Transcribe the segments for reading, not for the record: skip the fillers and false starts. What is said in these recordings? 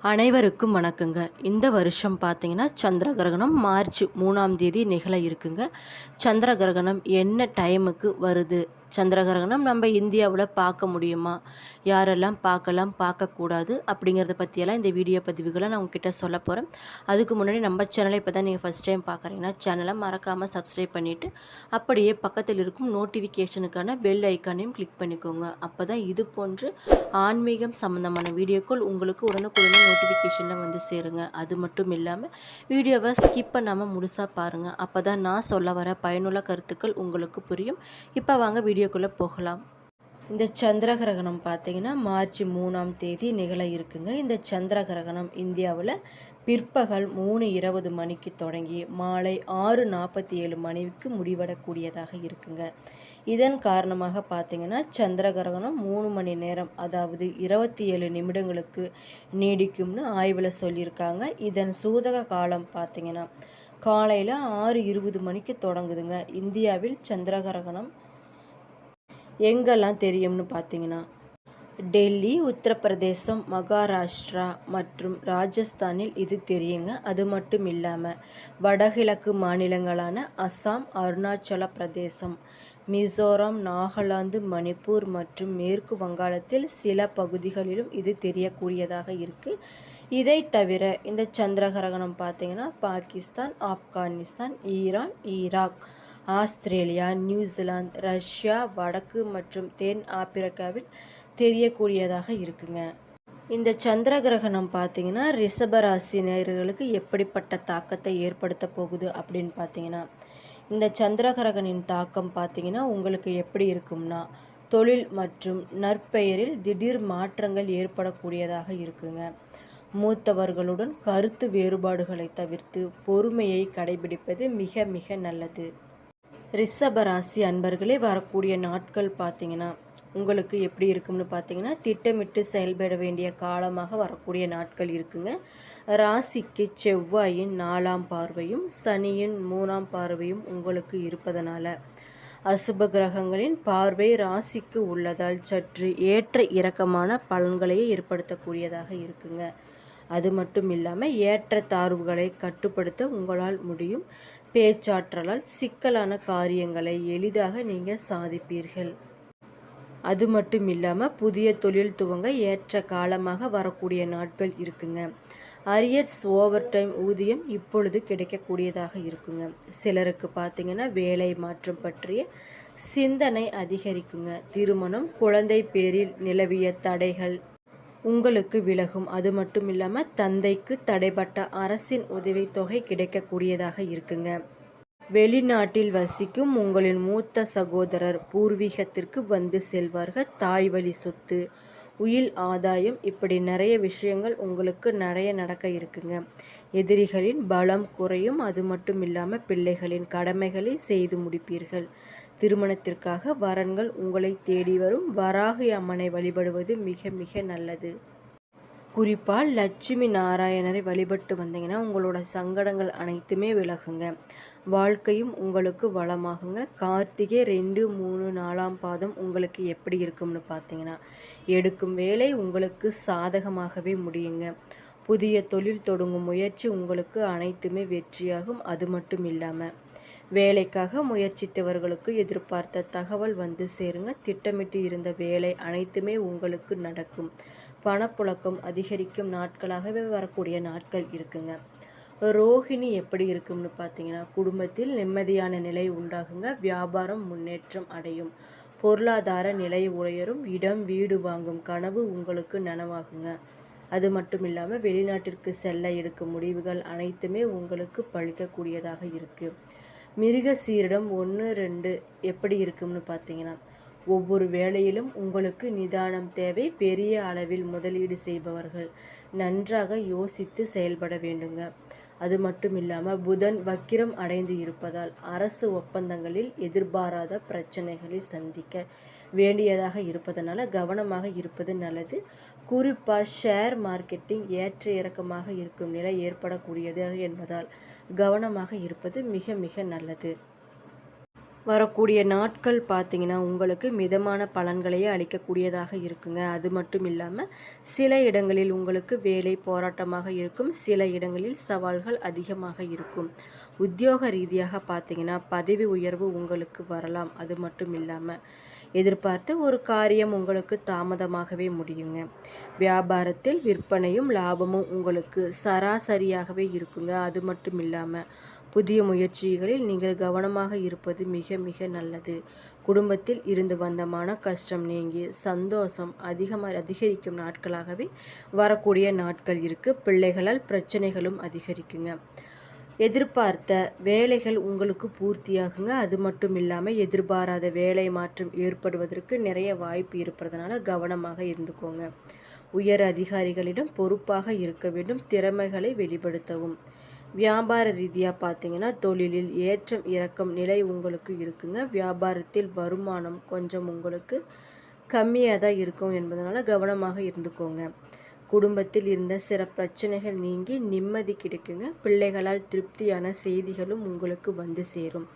அனைவருக்கும் வணக்கங்க. இந்த வருஷம் பார்த்தீங்கன்னா சந்திர கிரகணம் மார்ச் 3ஆம் தேதி நிகழ இருக்குங்க. சந்திர கிரகணம் என்ன டைமுக்கு வருது? சந்திர கிரகணம் நம்ம இந்தியாவில் பார்க்க முடியுமா? யாரெல்லாம் பார்க்கலாம், பார்க்கக்கூடாது அப்படிங்கிறத பற்றியெல்லாம் இந்த வீடியோ பதிவுகளை நான் உங்ககிட்ட சொல்ல போகிறேன். அதுக்கு முன்னாடி நம்ம சேனலை இப்போ தான் நீங்கள் ஃபஸ்ட் டைம் பார்க்குறீங்கன்னா சேனலை மறக்காமல் சப்ஸ்கிரைப் பண்ணிவிட்டு அப்படியே பக்கத்தில் இருக்கும் நோட்டிஃபிகேஷனுக்கான பெல் ஐக்கானையும் கிளிக் பண்ணிக்கோங்க. அப்போ தான் இது போன்று ஆன்மீகம் சம்மந்தமான வீடியோக்கள் உங்களுக்கு உடனுக்குடனே நோட்டிஃபிகேஷனில் வந்து சேருங்க. அது மட்டும் இல்லாமல் வீடியோவை ஸ்கிப் பண்ணாமல் முழுசாக பாருங்கள். அப்போ தான் நான் சொல்ல வர பயனுள்ள கருத்துக்கள் உங்களுக்கு புரியும். இப்போ வாங்க வீடியோக்குள்ளே போகலாம். இந்த சந்திர கிரகணம் பார்த்தீங்கன்னா மார்ச் 3ஆம் தேதி நிகழ இருக்குங்க. இந்த சந்திர கிரகணம் இந்தியாவில் பிற்பகல் 3:20 மணிக்கு தொடங்கி மாலை 6:47 மணிக்கு முடிவடக்கூடியதாக இருக்குங்க. இதன் காரணமாக பார்த்தீங்கன்னா சந்திர கிரகணம் 3 மணி நேரம், அதாவது 27 நிமிடங்களுக்கு நீடிக்கும்னு ஆய்வில் சொல்லியிருக்காங்க. இதன் சூதக காலம் பார்த்தீங்கன்னா காலையில் 6:20 மணிக்கு தொடங்குதுங்க. இந்தியாவில் சந்திர கிரகணம் எங்கெல்லாம் தெரியும்னு பார்த்தீங்கன்னா டெல்லி, உத்தரப்பிரதேசம், மகாராஷ்டிரா மற்றும் ராஜஸ்தானில் இது தெரியுங்க. அது மட்டும் இல்லாமல் வடகிழக்கு மாநிலங்களான அஸ்ஸாம், அருணாச்சல பிரதேசம், மிசோரம், நாகாலாந்து, மணிப்பூர் மற்றும் மேற்கு வங்காளத்தில் சில பகுதிகளிலும் இது தெரியக்கூடியதாக இருக்குது. இதை தவிர இந்த சந்திர கிரகணம் பார்த்திங்கன்னா Pakistan, Afghanistan, Iran, Iraq, Australia, New Zealand, Russia, வடக்கு மற்றும் தென் ஆப்பிரிக்காவில் தெரியக்கூடியதாக இருக்குங்க. இந்த சந்திர கிரகணம் பார்த்தீங்கன்னா ரிஷபராசினியர்களுக்கு எப்படிப்பட்ட தாக்கத்தை ஏற்படுத்த போகுது அப்படின்னு பார்த்தீங்கன்னா இந்த சந்திர கிரகணின் தாக்கம் பார்த்தீங்கன்னா உங்களுக்கு எப்படி இருக்கும்னா தொழில் மற்றும் நற்பெயரில் திடீர் மாற்றங்கள் ஏற்படக்கூடியதாக இருக்குங்க. மூத்தவர்களுடன் கருத்து வேறுபாடுகளை தவிர்த்து பொறுமையை கடைபிடிப்பது மிக மிக நல்லது. ரிஷபராசி அன்பர்களே, வரக்கூடிய நாட்கள் பார்த்தீங்கன்னா உங்களுக்கு எப்படி இருக்கும்னு பார்த்தீங்கன்னா திட்டமிட்டு செயல்பட வேண்டிய காலமாக வரக்கூடிய நாட்கள் இருக்குங்க. ராசிக்கு செவ்வாயின் 4ஆம் பார்வையும் சனியின் 3ஆம் பார்வையும் உங்களுக்கு இருப்பதனால அசுப கிரகங்களின் பார்வை ராசிக்கு உள்ளதால் சற்று ஏற்ற இறக்கமான பலன்களையே ஏற்படுத்தக்கூடியதாக இருக்குங்க. அது மட்டும் இல்லாமல் ஏற்ற தாழ்வுகளை கட்டுப்படுத்த உங்களால் முடியும். பேச்சாற்றலால் சிக்கலான காரியங்களை எளிதாக நீங்கள் சாதிப்பீர்கள். அது மட்டும் இல்லாமல் புதிய தொழில் துவங்க ஏற்ற காலமாக வரக்கூடிய நாட்கள் இருக்குங்க. அரியர்ஸ் ஓவர் டைம் ஊதியம் இப்பொழுது கிடைக்கக்கூடியதாக இருக்குங்க. சிலருக்கு பார்த்தீங்கன்னா வேலை மாற்றம் பற்றிய சிந்தனை அதிகரிக்குங்க. திருமணம், குழந்தை பேரில் நிலவிய தடைகள் உங்களுக்கு விலகும். அது மட்டும் இல்லாமல் தந்தைக்கு தடைப்பட்ட அரசின் உதவித்தொகை கிடைக்கக்கூடியதாக இருக்குங்க. வெளிநாட்டில் வசிக்கும் உங்களின் மூத்த சகோதரர் பூர்வீகத்திற்கு வந்து செல்வார்கள். தாய் வழி சொத்து, உயில் ஆதாயம், இப்படி நிறைய விஷயங்கள் உங்களுக்கு நிறைய நடக்க இருக்குங்க. எதிரிகளின் பலம் குறையும். அது மட்டும் இல்லாமல் பிள்ளைகளின் கடமைகளை செய்து முடிப்பீர்கள். திருமணத்திற்காக வரன்கள் உங்களை தேடி வரும். வராகி அம்மனை வழிபடுவது மிக மிக நல்லது. குறிப்பாக லட்சுமி நாராயணரை வழிபட்டு வந்தீங்கன்னா உங்களோட சங்கடங்கள் அனைத்துமே விலகுங்க. வாழ்க்கையும் உங்களுக்கு வளமாகுங்க. கார்த்திகை 2, 3, 4ஆம் பாதம் உங்களுக்கு எப்படி இருக்கும்னு பார்த்தீங்கன்னா எடுக்கும் வேலை உங்களுக்கு சாதகமாகவே முடியுங்க. புதிய தொழில் தொடங்கும் முயற்சி உங்களுக்கு அனைத்துமே வெற்றியாகும். அது மட்டும் இல்லாமல் வேலைக்காக முயற்சித்தவர்களுக்கு எதிர்பார்த்த தகவல் வந்து சேருங்க. திட்டமிட்டு இருந்த வேலை அனைத்துமே உங்களுக்கு நடக்கும். பணப்புழக்கம் அதிகரிக்கும் நாட்களாகவே வரக்கூடிய நாட்கள் இருக்குங்க. ரோஹிணி எப்படி இருக்கும்னு பார்த்தீங்கன்னா குடும்பத்தில் நிம்மதியான நிலை உண்டாகுங்க. வியாபாரம் முன்னேற்றம் அடையும். பொருளாதார நிலை உயரும். இடம் வீடு வாங்கும் கனவு உங்களுக்கு நனவாகுங்க. அது மட்டும் இல்லாமல் வெளிநாட்டிற்கு செல்ல எடுக்கும் முடிவுகள் அனைத்துமே உங்களுக்கு பழிக்கக்கூடியதாக இருக்குது. மிருக சீரிடம் 1, 2 எப்படி இருக்கும்னு பார்த்தீங்கன்னா ஒவ்வொரு வேளையிலும் உங்களுக்கு நிதானம் தேவை. பெரிய அளவில் முதலீடு செய்பவர்கள் நன்றாக யோசித்து செயல்பட வேண்டுங்க. அது மட்டும் இல்லாமல் புதன் வக்கிரம் அடைந்து இருப்பதால் அரசு ஒப்பந்தங்களில் எதிர்பாராத பிரச்சனைகளை சந்திக்க வேண்டியதாக இருப்பதனால கவனமாக இருப்பது நல்லது. குறிப்பாக ஷேர் மார்க்கெட்டிங் ஏற்ற இறக்கமாக இருக்கும் நிலை ஏற்படக்கூடியது என்பதால் கவனமாக இருப்பது மிக மிக நல்லது. வரக்கூடிய நாட்கள் பார்த்தீங்கன்னா உங்களுக்கு மிதமான பலன்களையே அளிக்கக்கூடியதாக இருக்குங்க. அது மட்டும் இல்லாமல் சில இடங்களில் உங்களுக்கு வேலை போராட்டமாக இருக்கும், சில இடங்களில் சவால்கள் அதிகமாக இருக்கும். உத்தியோக ரீதியாக பார்த்தீங்கன்னா பதவி உயர்வு உங்களுக்கு வரலாம். அது மட்டும் இல்லாமல் எதிர்பார்த்து ஒரு காரியம் உங்களுக்கு தாமதமாகவே முடியுங்க. வியாபாரத்தில் விற்பனையும் லாபமும் உங்களுக்கு சராசரியாகவே இருக்குங்க. அது மட்டும் இல்லாமல் புதிய முயற்சிகளில் நீங்கள் கவனமாக இருப்பது மிக மிக நல்லது. குடும்பத்தில் இருந்து வந்த மன கஷ்டம் நீங்கி சந்தோஷம் அதிகரிக்கும் நாட்களாகவே வரக்கூடிய நாட்கள் இருக்குது. பிள்ளைகளால் பிரச்சனைகளும் அதிகரிக்குங்க. எதிர்பார்த்த வேலைகள் உங்களுக்கு பூர்த்தியாகுங்க. அது மட்டும் இல்லாமல் எதிர்பாராத வேலை மாற்றம் ஏற்படுவதற்கு நிறைய வாய்ப்பு இருப்பதனால கவனமாக இருந்துக்கோங்க. உயர் அதிகாரிகளிடம் பொறுப்பாக இருக்க வேண்டும். திறமைகளை வெளிப்படுத்தவும். வியாபார ரீதியாக பார்த்தீங்கன்னா தொழிலில் ஏற்றம் இறக்கம் நிலை உங்களுக்கு இருக்குங்க. வியாபாரத்தில் வருமானம் கொஞ்சம் உங்களுக்கு கம்மியாக தான் இருக்கும் என்பதனால கவனமாக இருந்துக்கோங்க. குடும்பத்தில் இருந்த சில பிரச்சனைகள் நீங்கி நிம்மதி கிடைக்குங்க. பிள்ளைகளால் திருப்தியான செய்திகளும் உங்களுக்கு வந்து சேரும்.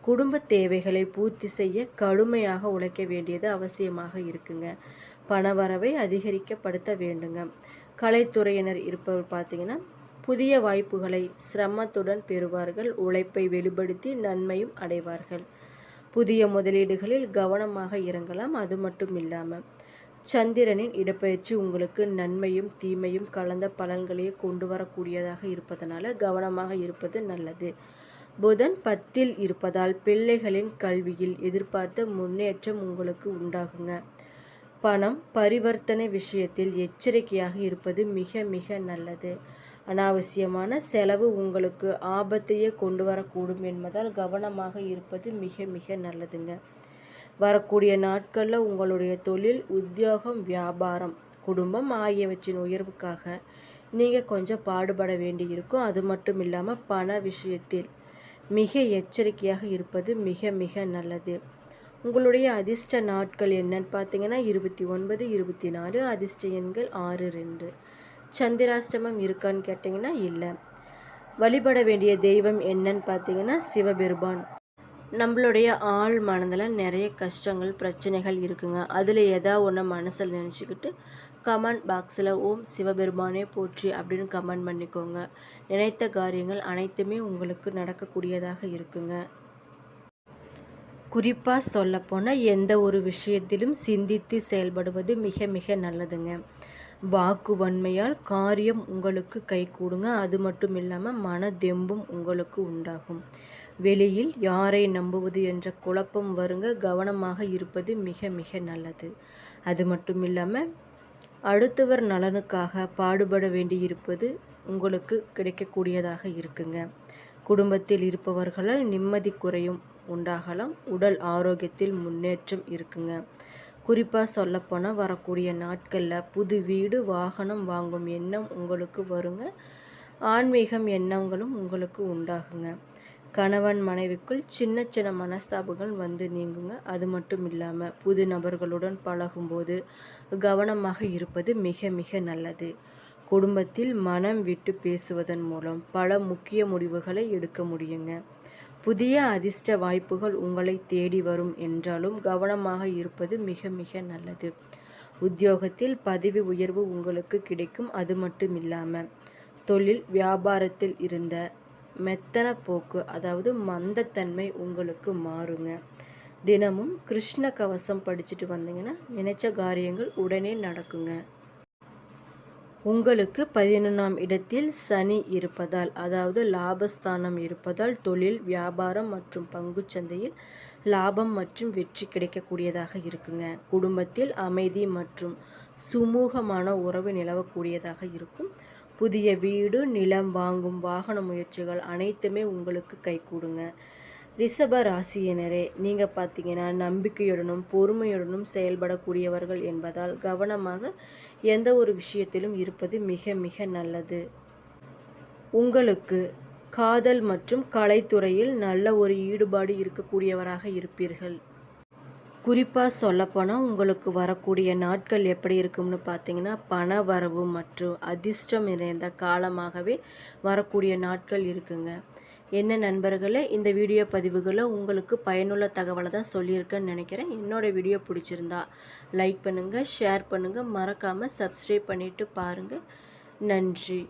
குடும்ப தேவைகளை பூர்த்தி செய்ய கடுமையாக உழைக்க வேண்டியது அவசியமாக இருக்குங்க. பணவரவை அதிகரிக்கப்படுத்த வேண்டுங்க. கலைத்துறையினர் இருப்பவர் பார்த்தீங்கன்னா புதிய வாய்ப்புகளை சிரமத்துடன் பெறுவார்கள். உழைப்பை வெளிப்படுத்தி நன்மையும் அடைவார்கள். புதிய முதலீடுகளில் கவனமாக இறங்கலாம். அது மட்டும் இல்லாமல் சந்திரனின் இடப்பெயர்ச்சி உங்களுக்கு நன்மையும் தீமையும் கலந்த பலன்களையே கொண்டு வரக்கூடியதாக இருப்பதனால கவனமாக இருப்பது நல்லது. புதன் 10ல் இருப்பதால் பிள்ளைகளின் கல்வியில் எதிர்பார்த்த முன்னேற்றம் உங்களுக்கு உண்டாகுங்க. பணம் பரிவர்த்தனை விஷயத்தில் எச்சரிக்கையாக இருப்பது மிக மிக நல்லது. அனாவசியமான செலவு உங்களுக்கு ஆபத்தையே கொண்டு வரக்கூடும் என்பதால் கவனமாக இருப்பது மிக மிக நல்லதுங்க. வரக்கூடிய நாட்களில் உங்களுடைய தொழில், உத்தியோகம், வியாபாரம், குடும்பம் ஆகியவற்றின் உயர்வுக்காக நீங்கள் கொஞ்சம் பாடுபட வேண்டி இருக்கும். அது மட்டும் இல்லாமல் பண விஷயத்தில் மிக எச்சரிக்கையாக இருப்பது மிக மிக நல்லது. உங்களுடைய அதிர்ஷ்ட நாட்கள் என்னன்னு பார்த்தீங்கன்னா 29, 24. அதிர்ஷ்ட எண்கள் 6, 2. சந்திராஷ்டமம் இருக்கான்னு கேட்டிங்கன்னா இல்லை. வழிபட வேண்டிய தெய்வம் என்னன்னு பார்த்தீங்கன்னா சிவபெருமான். நம்மளுடைய ஆள் மனதில் நிறைய கஷ்டங்கள் பிரச்சனைகள் இருக்குங்க. அதில் ஏதாவது ஒன்று மனசில் நினச்சிக்கிட்டு கமெண்ட் பாக்ஸில் ஓம் சிவபெருமானே போற்றி அப்படின்னு கமெண்ட் பண்ணிக்கோங்க. நினைத்த காரியங்கள் அனைத்துமே உங்களுக்கு நடக்கக்கூடியதாக இருக்குங்க. குறிப்பாக சொல்லப்போனால் எந்த ஒரு விஷயத்திலும் சிந்தித்து செயல்படுவது மிக மிக நல்லதுங்க. வாக்கு வன்மையால் காரியம் உங்களுக்கு கைகூடுங்க. அது மட்டும் இல்லாமல் மன தெம்பும் உங்களுக்கு உண்டாகும். வெளியில் யாரை நம்புவது என்ற குழப்பம் வருங்க. கவனமாக இருப்பது மிக மிக நல்லது. அது மட்டும் இல்லாமல் அடுத்தவர் நலனுக்காக பாடுபட வேண்டியிருப்பது உங்களுக்கு கிடைக்கக்கூடியதாக இருக்குங்க. குடும்பத்தில் இருப்பவர்களால் நிம்மதி குறையும் உண்டாகலாம். உடல் ஆரோக்கியத்தில் முன்னேற்றம் இருக்குங்க. குறிப்பாக சொல்லப்போனால் வரக்கூடிய நாட்களில் புது வீடு, வாகனம் வாங்கும் எண்ணம் உங்களுக்கு வருங்க. ஆன்மீகம் எண்ணங்களும் உங்களுக்கு உண்டாகுங்க. கணவன் மனைவிக்குள் சின்ன சின்ன மனஸ்தாபங்கள் வந்து நீங்குங்க. அது மட்டும் இல்லாமல் புது நபர்களுடன் பழகும்போது கவனமாக இருப்பது மிக மிக நல்லது. குடும்பத்தில் மனம் விட்டு பேசுவதன் மூலம் பல முக்கிய முடிவுகளை எடுக்க முடியுங்க. புதிய அதிர்ஷ்ட வாய்ப்புகள் உங்களை தேடி வரும் என்றாலும் கவனமாக இருப்பது மிக மிக நல்லது. உத்தியோகத்தில் பதவி உயர்வு உங்களுக்கு கிடைக்கும். அது மட்டும் இல்லாமல் தொழில் வியாபாரத்தில் இருந்த மெத்தன போக்கு, அதாவது மந்தத்தன்மை உங்களுக்கு மாறுங்க. தினமும் கிருஷ்ண கவசம் படிச்சுட்டு வந்தீங்கன்னா நினைச்ச காரியங்கள் உடனே நடக்குங்க. உங்களுக்கு 11ஆம் இடத்தில் சனி இருப்பதால், அதாவது லாபஸ்தானம் இருப்பதால் தொழில், வியாபாரம் மற்றும் பங்குச்சந்தையில் லாபம் மற்றும் வெற்றி கிடைக்கக்கூடியதாக இருக்குங்க. குடும்பத்தில் அமைதி மற்றும் சுமூகமான உறவு நிலவக்கூடியதாக இருக்கும். புதிய வீடு, நிலம் வாங்கும் வாகன முயற்சிகள் அனைத்துமே உங்களுக்கு கைகூடுங்க. ரிஷப ராசியினரே, நீங்கள் பார்த்தீங்கன்னா நம்பிக்கையுடனும் பொறுமையுடனும் செயல்படக்கூடியவர்கள் என்பதால் கவனமாக எந்த ஒரு விஷயத்திலும் இருப்பது மிக மிக நல்லது. உங்களுக்கு காதல் மற்றும் கலைத்துறையில் நல்ல ஒரு ஈடுபாடு இருக்கக்கூடியவராக இருப்பீர்கள். குறிப்பாக சொல்லப்போனால் உங்களுக்கு வரக்கூடிய நாட்கள் எப்படி இருக்கும்னு பார்த்தீங்கன்னா பண வரவு மற்றும் அதிர்ஷ்டம் நிறைந்த காலமாகவே வரக்கூடிய நாட்கள் இருக்குங்க. என்ன நண்பர்களே, இந்த வீடியோ பதிவுகளை உங்களுக்கு பயனுள்ள தகவலை தான் சொல்லியிருக்கேன்னு நினைக்கிறேன். என்னோடய வீடியோ பிடிச்சிருந்தா லைக் பண்ணுங்கள், ஷேர் பண்ணுங்கள், மறக்காமல் சப்ஸ்கிரைப் பண்ணிவிட்டு பாருங்கள். நன்றி.